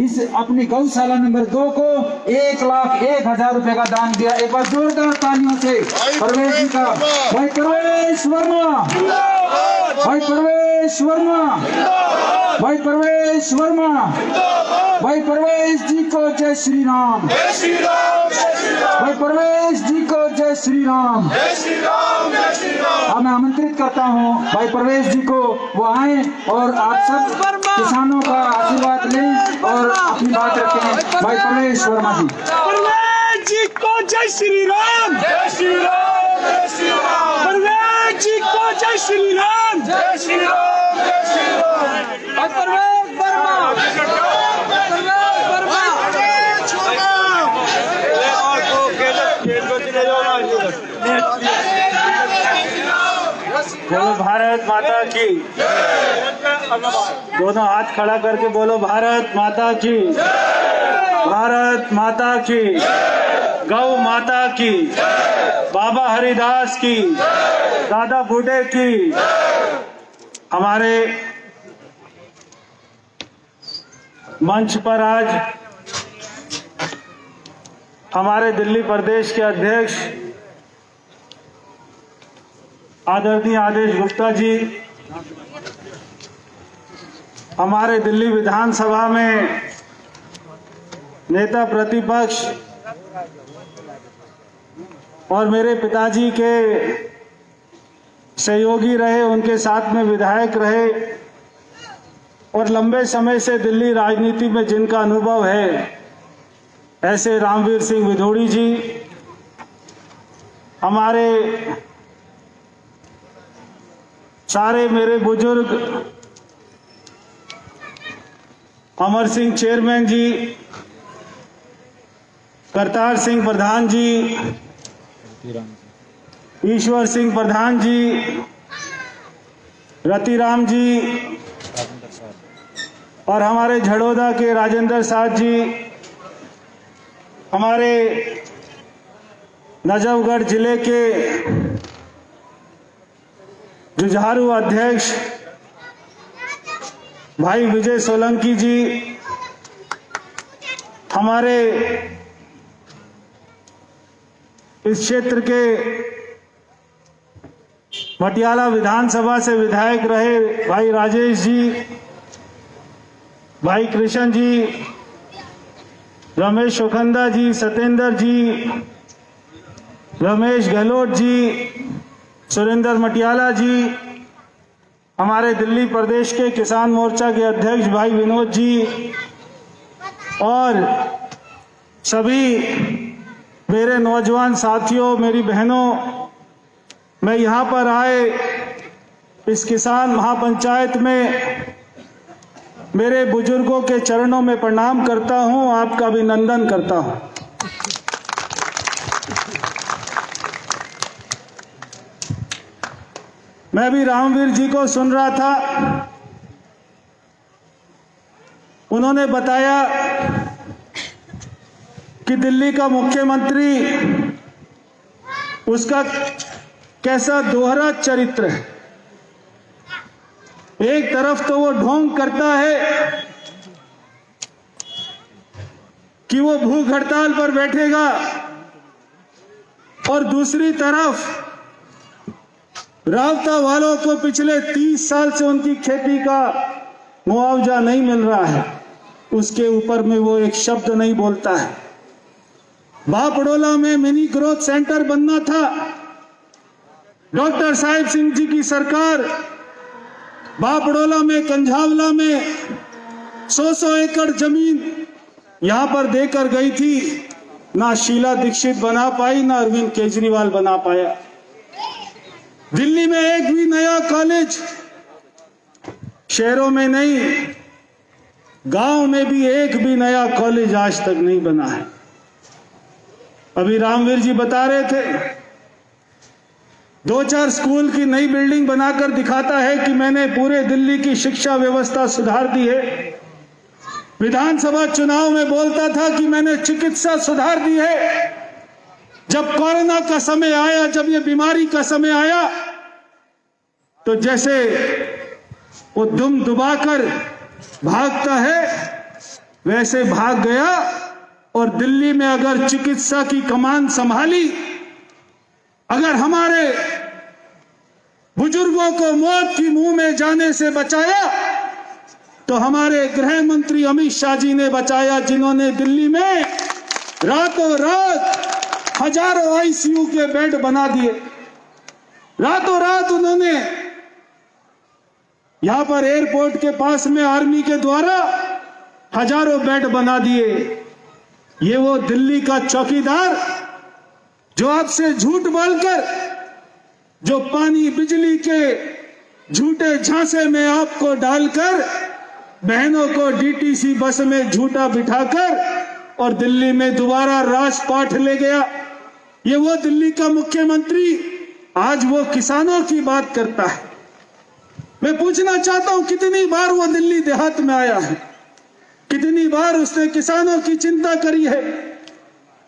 इस अपनी गौशाला नंबर 2 को 1,01,000 रुपए का दान दिया। एक बार जोरदार तालियों से परवेश जी का। भाई परवेश वर्मा, भाई परवेश वर्मा, भाई परवेश वर्मा, भाई परवेश जी को जय श्री राम, जय श्री राम, जय श्री राम, भाई परवेश जी को जय श्री राम, जय श्री राम, जय श्री राम। अब मैं आमंत्रित करता हूँ भाई परवेश जी को, वो आए और आप सब किसानों का आशीर्वाद लें और अपनी बात रखें। भाई परवेश वर्मा जी। परवेश जी को जय श्री राम, जय श्री राम, जय श्री राम, परवेश जी को जय श्री राम, जय श्री राम, जय श्री राम। परवेश वर्मा, परवेश वर्मा। बोलो भारत माता की। दोनों हाथ खड़ा करके बोलो भारत माता की, भारत माता की, गौ माता की, बाबा हरिदास की, दादा बूढ़े की। हमारे मंच पर आज हमारे दिल्ली प्रदेश के अध्यक्ष आदरणीय आदेश गुप्ता जी, हमारे दिल्ली विधानसभा में नेता प्रतिपक्ष और मेरे पिताजी के सहयोगी रहे, उनके साथ में विधायक रहे और लंबे समय से दिल्ली राजनीति में जिनका अनुभव है, ऐसे रामवीर सिंह विधोड़ी जी, हमारे सारे मेरे बुजुर्ग अमर सिंह चेयरमैन जी, करतार सिंह प्रधान जी, ईश्वर सिंह प्रधान जी, रतिराम जी और हमारे झड़ोदा के राजेंद्र साथ जी, हमारे नजफगढ़ जिले के जुझारू अध्यक्ष भाई विजय सोलंकी जी, हमारे इस क्षेत्र के मटियाला विधानसभा से विधायक रहे भाई राजेश जी, भाई कृष्ण जी, रमेश सुखंदा जी, सत्येंद्र जी, रमेश गहलोत जी, सुरेंद्र मटियाला जी, हमारे दिल्ली प्रदेश के किसान मोर्चा के अध्यक्ष भाई विनोद जी और सभी मेरे नौजवान साथियों, मेरी बहनों, मैं यहाँ पर आए इस किसान महापंचायत में मेरे बुजुर्गों के चरणों में प्रणाम करता हूँ, आपका अभिनंदन करता हूँ। मैं भी रामवीर जी को सुन रहा था, उन्होंने बताया कि दिल्ली का मुख्यमंत्री, उसका कैसा दोहरा चरित्र है। एक तरफ तो वो ढोंग करता है कि वो भूख हड़ताल पर बैठेगा और दूसरी तरफ रावता वालों को पिछले 30 साल से उनकी खेती का मुआवजा नहीं मिल रहा है, उसके ऊपर में वो एक शब्द नहीं बोलता है। बापड़ोला में मिनी ग्रोथ सेंटर बनना था, डॉक्टर साहिब सिंह जी की सरकार बापड़ोला में, कंझावला में 100 एकड़ जमीन यहां पर देकर गई थी। ना शीला दीक्षित बना पाई, ना अरविंद केजरीवाल बना पाया। दिल्ली में एक भी नया कॉलेज, शहरों में नहीं, गांव में भी एक भी नया कॉलेज आज तक नहीं बना है। अभी रामवीर जी बता रहे थे, 2-4 स्कूल की नई बिल्डिंग बनाकर दिखाता है कि मैंने पूरे दिल्ली की शिक्षा व्यवस्था सुधार दी है। विधानसभा चुनाव में बोलता था कि मैंने चिकित्सा सुधार दी है। जब कोरोना का समय आया, जब ये बीमारी का समय आया, तो जैसे वो दुम दुबाकर भागता है, वैसे भाग गया और दिल्ली में अगर चिकित्सा की कमान संभाली, अगर हमारे बुजुर्गों को मौत की मुंह में जाने से बचाया, तो हमारे गृह मंत्री अमित शाह जी ने बचाया, जिन्होंने दिल्ली में रातों रात हजारों आईसीयू के बेड बना दिए। रातों रात उन्होंने यहां पर एयरपोर्ट के पास में आर्मी के द्वारा हजारों बेड बना दिए। ये वो दिल्ली का चौकीदार जो आपसे झूठ बोलकर, जो पानी बिजली के झूठे झांसे में आपको डालकर बहनों को डीटीसी बस में झूठा बिठाकर और दिल्ली में दोबारा राजपाट ले गया। ये वो दिल्ली का मुख्यमंत्री आज वो किसानों की बात करता है। मैं पूछना चाहता हूं, कितनी बार वो दिल्ली देहात में आया है, कितनी बार उसने किसानों की चिंता करी है।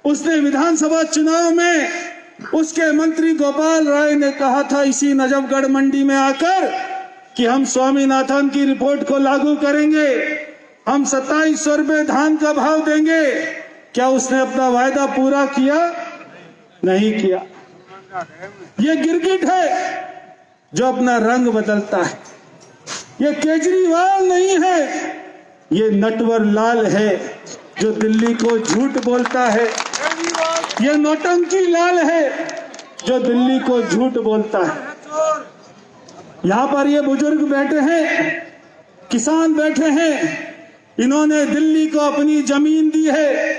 उसने विधानसभा चुनाव में उसके मंत्री गोपाल राय ने कहा था इसी नजफगढ़ मंडी में आकर कि हम स्वामीनाथन की रिपोर्ट को लागू करेंगे, हम 2700 रुपए धान का भाव देंगे। क्या उसने अपना वायदा पूरा किया? नहीं किया। ये गिरगिट है जो अपना रंग बदलता है। ये केजरीवाल नहीं है, ये नटवर लाल है जो दिल्ली को झूठ बोलता है। ये नौटंकी लाल है जो दिल्ली को झूठ बोलता है। यहां पर ये बुजुर्ग बैठे हैं, किसान बैठे हैं, इन्होंने दिल्ली को अपनी जमीन दी है।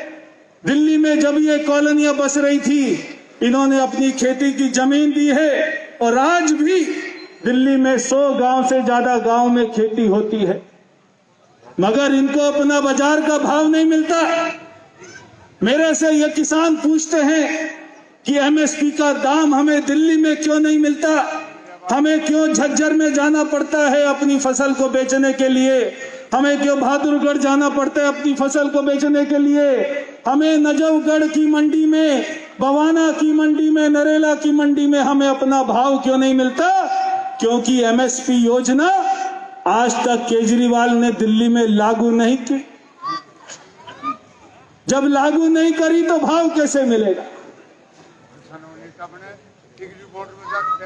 दिल्ली में जब ये कॉलोनियां बस रही थी, इन्होंने अपनी खेती की जमीन दी है और आज भी दिल्ली में 100 गांव से ज्यादा गांव में खेती होती है, मगर इनको अपना बाजार का भाव नहीं मिलता। मेरे से ये किसान पूछते हैं कि एमएसपी का दाम हमें दिल्ली में क्यों नहीं मिलता, हमें क्यों झज्जर में जाना पड़ता है अपनी फसल को बेचने के लिए, हमें क्यों बहादुरगढ़ जाना पड़ता है अपनी फसल को बेचने के लिए, हमें नजफगढ़ की मंडी में, बवाना की मंडी में, नरेला की मंडी में हमें अपना भाव क्यों नहीं मिलता? क्योंकि एमएसपी योजना आज तक केजरीवाल ने दिल्ली में लागू नहीं की। जब लागू नहीं करी तो भाव कैसे मिलेगा?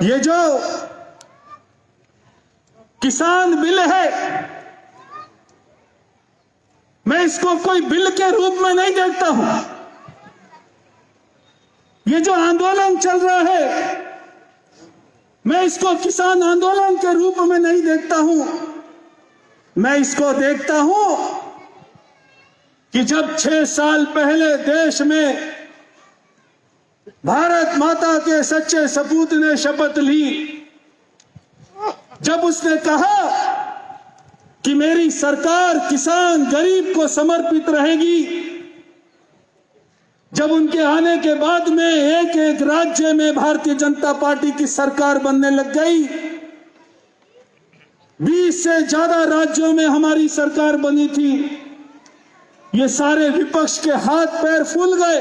ये जो किसान बिल है, मैं इसको कोई बिल के रूप में नहीं देखता हूं। ये जो आंदोलन चल रहा है, मैं इसको किसान आंदोलन के रूप में नहीं देखता हूं। मैं इसको देखता हूं कि जब 6 साल पहले देश में भारत माता के सच्चे सपूत ने शपथ ली, जब उसने कहा कि मेरी सरकार किसान गरीब को समर्पित रहेगी, जब उनके आने के बाद में एक एक राज्य में भारतीय जनता पार्टी की सरकार बनने लग गई, 20 से ज्यादा राज्यों में हमारी सरकार बनी थी, ये सारे विपक्ष के हाथ पैर फूल गए।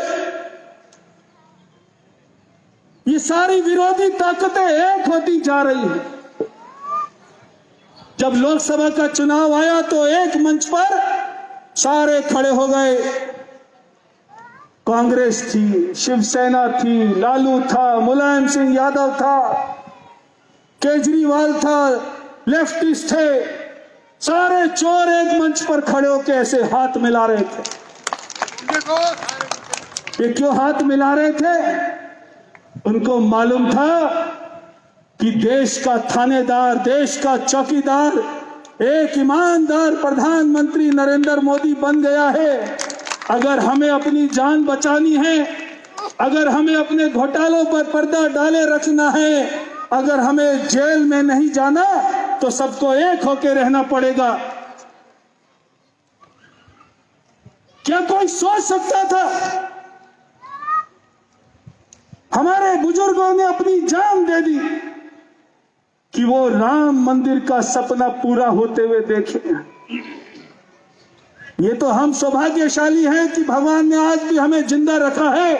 ये सारी विरोधी ताकतें एक होती जा रही हैं। जब लोकसभा का चुनाव आया तो एक मंच पर सारे खड़े हो गए। कांग्रेस थी, शिवसेना थी, लालू था, मुलायम सिंह यादव था, केजरीवाल था, लेफ्टिस्ट थे, सारे चोर एक मंच पर खड़े होकर ऐसे हाथ मिला रहे थे। ये क्यों हाथ मिला रहे थे? उनको मालूम था कि देश का थानेदार, देश का चौकीदार एक ईमानदार प्रधानमंत्री नरेंद्र मोदी बन गया है। अगर हमें अपनी जान बचानी है, अगर हमें अपने घोटालों पर पर्दा डाले रखना है, अगर हमें जेल में नहीं जाना, तो सबको एक होकर रहना पड़ेगा। क्या कोई सोच सकता था? हमारे बुजुर्गों ने अपनी जान दे दी कि वो राम मंदिर का सपना पूरा होते हुए देखे। ये तो हम सौभाग्यशाली हैं कि भगवान ने आज भी हमें जिंदा रखा है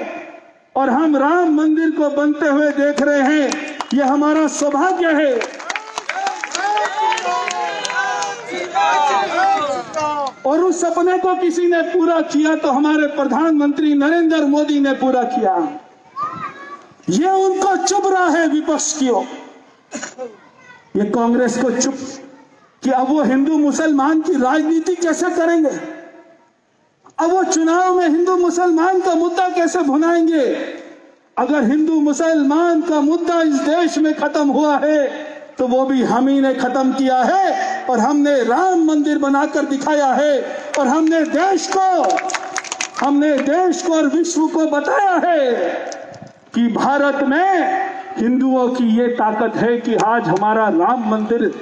और हम राम मंदिर को बनते हुए देख रहे हैं। ये हमारा सौभाग्य है। और उस सपने को किसी ने पूरा किया तो हमारे प्रधानमंत्री नरेंद्र मोदी ने पूरा किया। ये उनको चुभ रहा है विपक्ष की ओर, ये कांग्रेस को चुप कि अब वो हिंदू मुसलमान की राजनीति कैसे करेंगे, अब वो चुनाव में हिंदू मुसलमान का मुद्दा कैसे भुनाएंगे। अगर हिंदू मुसलमान का मुद्दा इस देश में खत्म हुआ है तो वो भी हम ही ने खत्म किया है, और हमने राम मंदिर बनाकर दिखाया है, और हमने देश को और विश्व को बताया है कि भारत में हिंदुओं की ये ताकत है कि आज हमारा राम मंदिर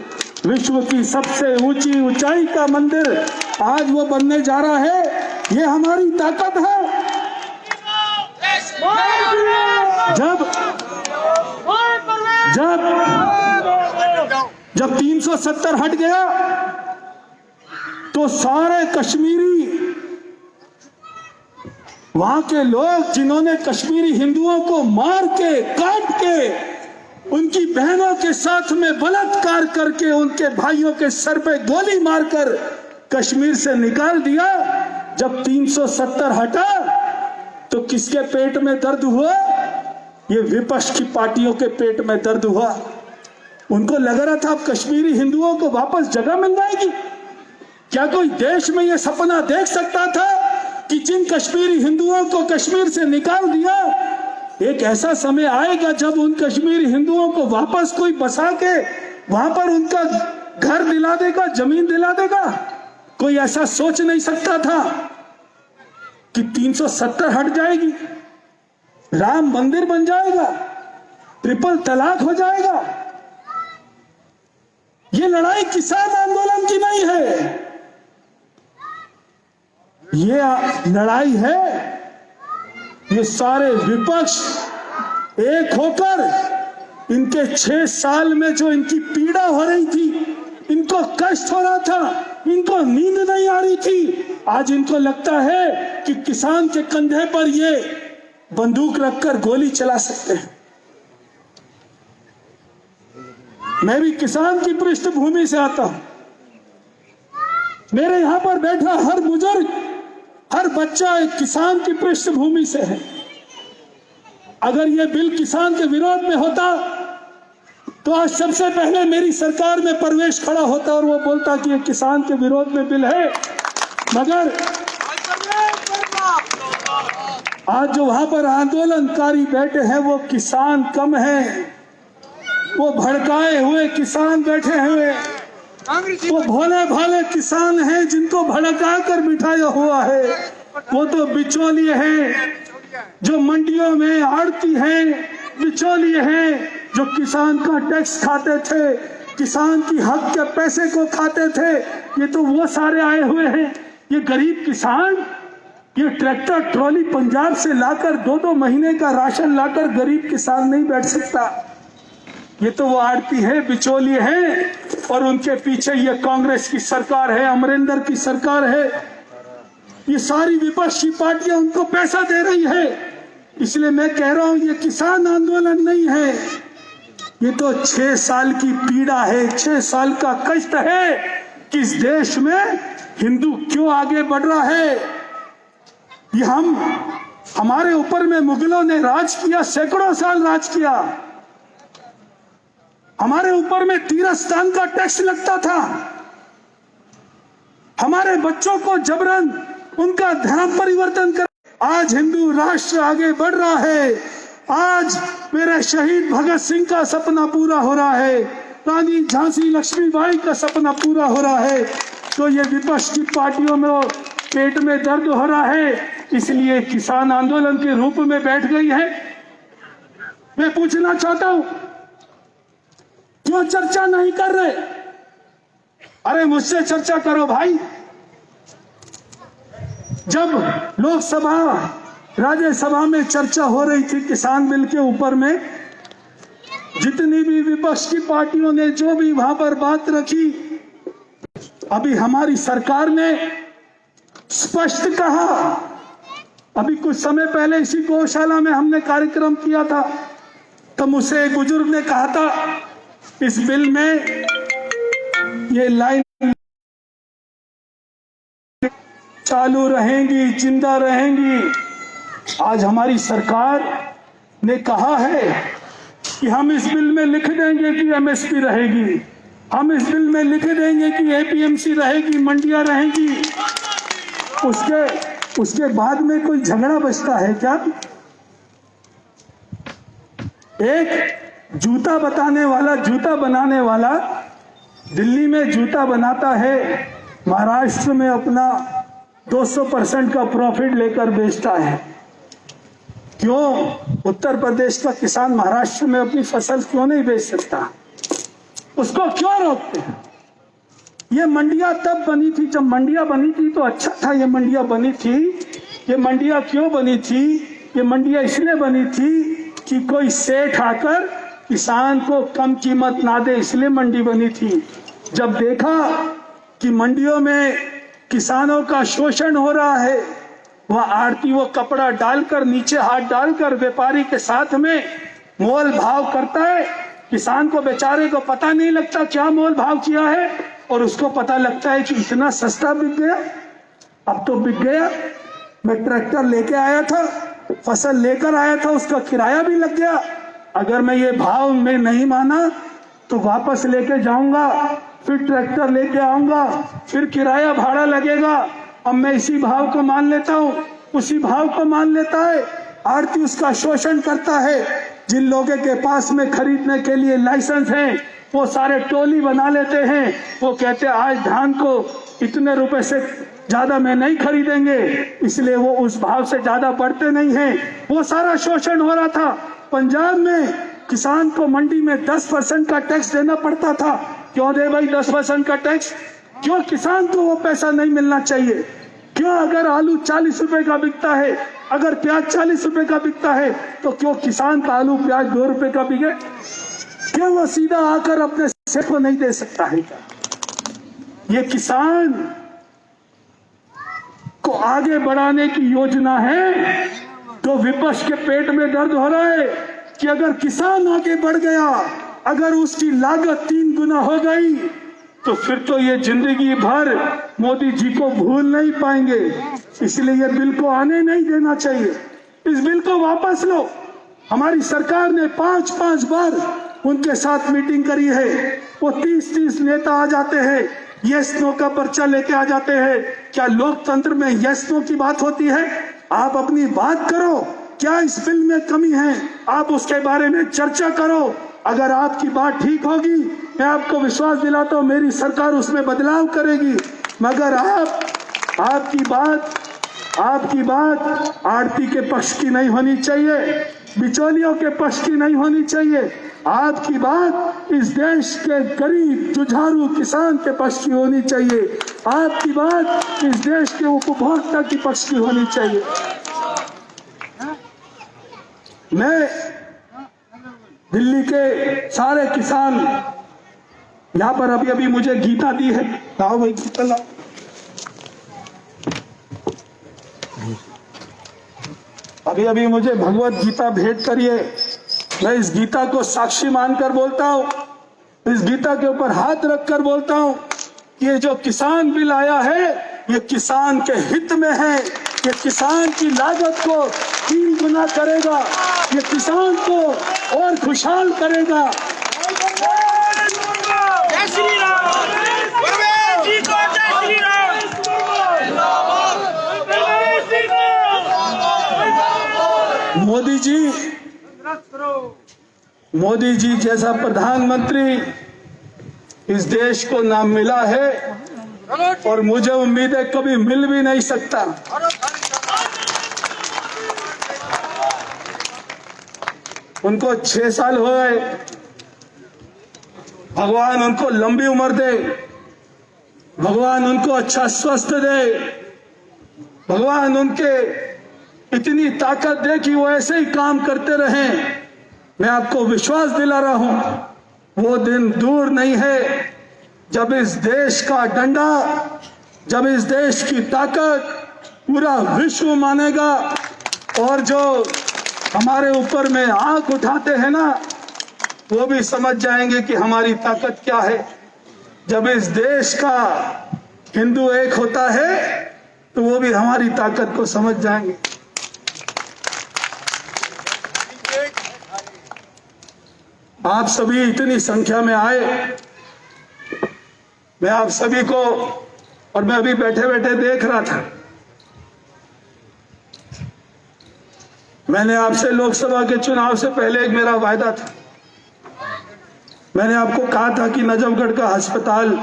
विश्व की सबसे ऊंची ऊंचाई का मंदिर आज वो बनने जा रहा है। ये हमारी ताकत है। जब 370 हट गया तो सारे कश्मीरी, वहां के लोग जिन्होंने कश्मीरी हिंदुओं को मार के काट के उनकी बहनों के साथ में बलात्कार करके उनके भाइयों के सर पे गोली मारकर कश्मीर से निकाल दिया, जब 370 हटा तो किसके पेट में दर्द हुआ? ये विपक्ष की पार्टियों के पेट में दर्द हुआ। उनको लग रहा था अब कश्मीरी हिंदुओं को वापस जगह मिल जाएगी। क्या कोई देश में ये सपना देख सकता था कि जिन कश्मीरी हिंदुओं को कश्मीर से निकाल दिया, एक ऐसा समय आएगा जब उन कश्मीरी हिंदुओं को वापस कोई बसा के वहां पर उनका घर दिला देगा, जमीन दिला देगा? कोई ऐसा सोच नहीं सकता था कि 370 हट जाएगी, राम मंदिर बन जाएगा, ट्रिपल तलाक हो जाएगा। ये लड़ाई किसान आंदोलन की नहीं है, ये लड़ाई है, ये सारे विपक्ष एक होकर इनके 6 साल में जो इनकी पीड़ा हो रही थी, इनको कष्ट हो रहा था, इनको नींद नहीं आ रही थी, आज इनको लगता है कि किसान के कंधे पर ये बंदूक रखकर गोली चला सकते हैं। मैं भी किसान की पृष्ठभूमि से आता हूं। मेरे यहां पर बैठा हर बुजुर्ग, हर बच्चा एक किसान की पृष्ठभूमि से है। अगर यह बिल किसान के विरोध में होता तो आज सबसे पहले मेरी सरकार में प्रवेश खड़ा होता और वो बोलता कि ये किसान के विरोध में बिल है। मगर आज जो वहां पर आंदोलनकारी बैठे हैं वो किसान कम हैं, वो भड़काए हुए किसान बैठे हुए, वो भोले भाले किसान हैं जिनको भड़का कर बिठाया हुआ है। वो तो बिचौलिए हैं जो मंडियों में आड़ती हैं, बिचौलिए हैं जो किसान का टैक्स खाते थे, किसान की हक के पैसे को खाते थे। ये तो वो सारे आए हुए हैं। ये गरीब किसान, ये ट्रैक्टर ट्रॉली पंजाब से लाकर 2-2 महीने का राशन लाकर गरीब किसान नहीं बैठ सकता। ये तो वो आड़ती है, बिचौलिए हैं, और उनके पीछे ये कांग्रेस की सरकार है, अमरिंदर की सरकार है, ये सारी विपक्षी पार्टियां उनको पैसा दे रही है। इसलिए मैं कह रहा हूं ये किसान आंदोलन नहीं है, ये तो 6 साल की पीड़ा है, 6 साल का कष्ट है कि इस देश में हिंदू क्यों आगे बढ़ रहा है। ये हमारे ऊपर में मुगलों ने राज किया, सैकड़ों साल राज किया। हमारे ऊपर में तीर्थ स्थान का टैक्स लगता था, हमारे बच्चों को जबरन उनका धर्म परिवर्तन कर। आज हिंदू राष्ट्र आगे बढ़ रहा है। आज मेरे शहीद भगत सिंह का सपना पूरा हो रहा है, रानी झांसी लक्ष्मीबाई का सपना पूरा हो रहा है। तो ये विपक्ष की पार्टियों में पेट में दर्द हो रहा है, इसलिए किसान आंदोलन के रूप में बैठ गई है। मैं पूछना चाहता हूं क्यों चर्चा नहीं कर रहे? अरे मुझसे चर्चा करो भाई। जब लोकसभा राज्यसभा में चर्चा हो रही थी किसान बिल के ऊपर में, जितनी भी विपक्ष की पार्टियों ने जो भी वहां पर बात रखी, अभी हमारी सरकार ने स्पष्ट कहा। अभी कुछ समय पहले इसी गौशाला में हमने कार्यक्रम किया था, तब मुझसे एक बुजुर्ग ने कहा था इस बिल में ये लाइन चालू रहेंगी, जिंदा रहेंगी। आज हमारी सरकार ने कहा है कि हम इस बिल में लिख देंगे कि एमएसपी रहेगी, हम इस बिल में लिख देंगे कि एपीएमसी रहेगी, मंडियां रहेंगी। उसके बाद में कोई झगड़ा बचता है क्या? एक जूता बनाने वाला दिल्ली में जूता बनाता है, महाराष्ट्र में अपना 200% का प्रॉफिट लेकर बेचता है। क्यों उत्तर प्रदेश का किसान महाराष्ट्र में अपनी फसल क्यों नहीं बेच सकता? उसको क्यों रोकते हैं? ये मंडियां तब बनी थी, जब मंडियां बनी थी तो अच्छा था। ये मंडियां बनी थी, ये मंडियां क्यों बनी थी? ये मंडियां इसलिए बनी थी कि कोई सेठ आकर किसान को कम कीमत ना दे, इसलिए मंडी बनी थी। जब देखा कि मंडियों में किसानों का शोषण हो रहा है, वह आड़ती वो कपड़ा डालकर, नीचे हाथ डालकर व्यापारी के साथ में मोल भाव करता है। किसान को बेचारे को पता नहीं लगता क्या मोल भाव किया है, और उसको पता लगता है कि इतना सस्ता बिक गया। अब तो बिक गया। मैं ट्रैक्टर लेके आया था, फसल लेकर आया था, उसका किराया भी लग गया। अगर मैं ये भाव में नहीं माना तो वापस लेके जाऊंगा, फिर ट्रैक्टर लेके आऊंगा, फिर किराया भाड़ा लगेगा। अब मैं इसी भाव को मान लेता हूँ, उसी भाव को मान लेता है। आड़ती उसका शोषण करता है। जिन लोगों के पास में खरीदने के लिए लाइसेंस है, वो सारे टोली बना लेते हैं। वो कहते हैं आज धान को इतने रुपए से ज्यादा में नहीं खरीदेंगे, इसलिए वो उस भाव से ज्यादा बढ़ते नहीं हैं। वो सारा शोषण हो रहा था। पंजाब में किसान को मंडी में 10% का टैक्स देना पड़ता था। क्यों दे भाई 10% का टैक्स? क्यों किसान को वो पैसा नहीं मिलना चाहिए? क्यों अगर आलू 40 रुपए का बिकता है, अगर प्याज 40 रुपए का बिकता है, तो क्यों किसान का आलू प्याज 2 रुपए का बिके? क्यों वो सीधा आकर अपने सेठ को नहीं दे सकता है क्या? ये किसान को आगे बढ़ाने की योजना है। तो विपक्ष के पेट में दर्द हो रहा है कि अगर किसान आगे बढ़ गया, अगर उसकी लागत 3 गुना हो गई, तो फिर तो ये जिंदगी भर मोदी जी को भूल नहीं पाएंगे। इसलिए ये बिल को आने नहीं देना चाहिए। इस बिल को वापस लो। हमारी सरकार ने 5-5 बार उनके साथ मीटिंग करी है। वो 30-30 नेता आ जाते हैं, यस नो का पर्चा लेके आ जाते हैं। क्या लोकतंत्र में यस नो की बात होती है? आप अपनी बात करो, क्या इस बिल में कमी है, आप उसके बारे में चर्चा करो। अगर आपकी बात ठीक होगी, मैं आपको विश्वास दिलाता हूँ मेरी सरकार उसमें बदलाव करेगी। मगर आपकी बात आड़ती के पक्ष की नहीं होनी चाहिए, बिचौलियों के पक्ष की नहीं होनी चाहिए। आपकी बात इस देश के गरीब जुझारू किसान के पक्ष की होनी चाहिए। आपकी बात इस देश के उपभोक्ता की पक्ष की होनी चाहिए। मैं दिल्ली के सारे किसान, यहाँ पर अभी मुझे गीता दी है, लाओ भाई गीता लाओ। अभी मुझे भगवत गीता भेंट करिए। मैं इस गीता को साक्षी मानकर बोलता हूँ, इस गीता के ऊपर हाथ रखकर बोलता हूँ कि ये जो किसान बिल आया है, ये किसान के हित में है। ये किसान की लागत को 3 गुना करेगा, ये किसान को और खुशहाल करेगा। जय श्री राम। जी को जय श्री राम। मोदी जी जैसा प्रधानमंत्री इस देश को ना मिला है, और मुझे उम्मीद है कभी मिल भी नहीं सकता। उनको 6 साल हो गए। भगवान उनको लंबी उम्र दे, भगवान उनको अच्छा स्वास्थ्य दे, भगवान उनके इतनी ताकत दे कि वो ऐसे ही काम करते रहें। मैं आपको विश्वास दिला रहा हूं, वो दिन दूर नहीं है जब इस देश का डंडा, जब इस देश की ताकत पूरा विश्व मानेगा। और जो हमारे ऊपर में आंख उठाते हैं ना, वो भी समझ जाएंगे कि हमारी ताकत क्या है। जब इस देश का हिंदू एक होता है, तो वो भी हमारी ताकत को समझ जाएंगे। आप सभी इतनी संख्या में आए, मैं आप सभी को, और मैं अभी बैठे बैठे देख रहा था, मैंने आपसे लोकसभा के चुनाव से पहले एक मेरा वायदा था। मैंने आपको कहा था कि नजफगढ़ का अस्पताल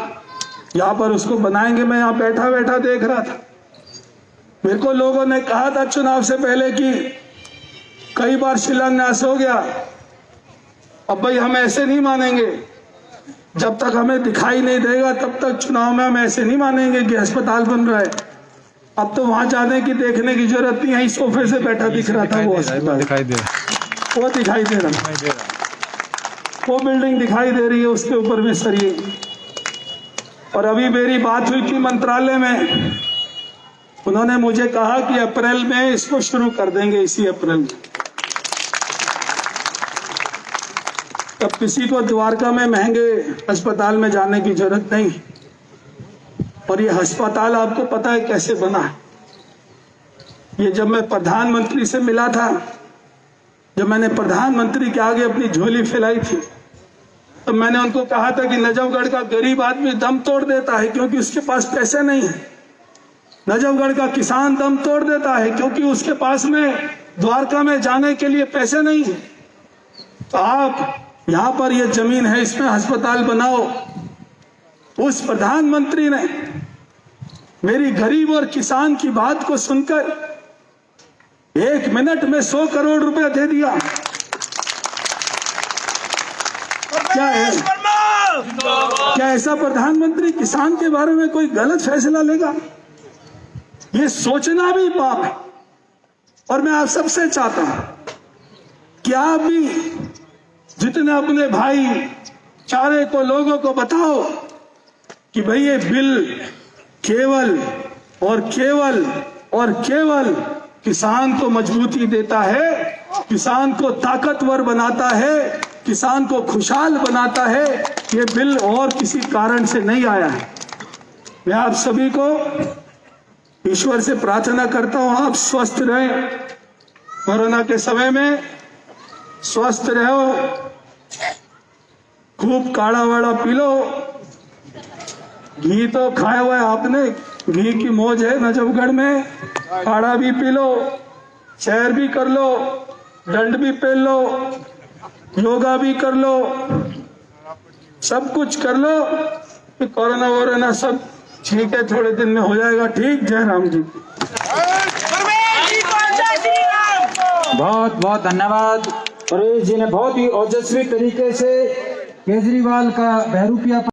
यहां पर उसको बनाएंगे। मैं यहां बैठा बैठा देख रहा था, मेरे को लोगों ने कहा था चुनाव से पहले कि कई बार शिलान्यास हो गया, अब भाई हम ऐसे नहीं मानेंगे, जब तक हमें दिखाई नहीं देगा तब तक चुनाव में हम ऐसे नहीं मानेंगे कि अस्पताल बन रहा है। अब तो वहां जाने की देखने की जरूरत नहीं है, इस सोफे से बैठा दिख रहा था वो अस्पताल, दिखाई दे रहा, वो दिखाई दे रहा, वो बिल्डिंग दिखाई दे रही है, उसके ऊपर में सरिये। और अभी मेरी बात हुई थी मंत्रालय में, उन्होंने मुझे कहा कि अप्रैल में इसको शुरू कर देंगे, इसी अप्रैल में। तब किसी को द्वारका में महंगे अस्पताल में जाने की जरूरत नहीं। और ये अस्पताल आपको पता है कैसे बना है? ये जब मैं प्रधानमंत्री से मिला था, जब मैंने प्रधानमंत्री के आगे अपनी झोली फैलाई थी, तो मैंने उनको कहा था कि नजफगढ़ का गरीब आदमी दम तोड़ देता है क्योंकि उसके पास पैसे नहीं है। नजफगढ़ का किसान दम तोड़ देता है क्योंकि उसके पास में द्वारका में जाने के लिए पैसे नहीं है। तो आप यहां पर ये जमीन है, इसमें अस्पताल बनाओ। उस प्रधानमंत्री ने मेरी गरीब और किसान की बात को सुनकर 1 मिनट में 100 करोड़ रुपए दे दिया। क्या है? क्या ऐसा प्रधानमंत्री किसान के बारे में कोई गलत फैसला लेगा? ये सोचना भी पाप है। और मैं आप सबसे चाहता हूं कि आप भी जितने अपने भाई चारे को लोगों को बताओ कि भाई ये बिल केवल और केवल और केवल किसान को मजबूती देता है, किसान को ताकतवर बनाता है, किसान को खुशहाल बनाता है। ये बिल और किसी कारण से नहीं आया है। मैं आप सभी को ईश्वर से प्रार्थना करता हूं, आप स्वस्थ रहें, कोरोना के समय में स्वस्थ रहो, खूब काढ़ा वाड़ा पी लो। घी तो खाया हुआ है आपने, घी की मौज है नजफगढ़ में, काढ़ा भी पी लो, सैर भी कर लो, दंड भी पहन लो, योगा भी कर लो, सब कुछ कर लो। कोरोना वोरोना सब ठीक है, थोड़े दिन में हो जाएगा ठीक। जय राम जी। बहुत बहुत धन्यवाद। परवेश जी ने बहुत ही ओजस्वी तरीके से केजरीवाल का बहरूपिया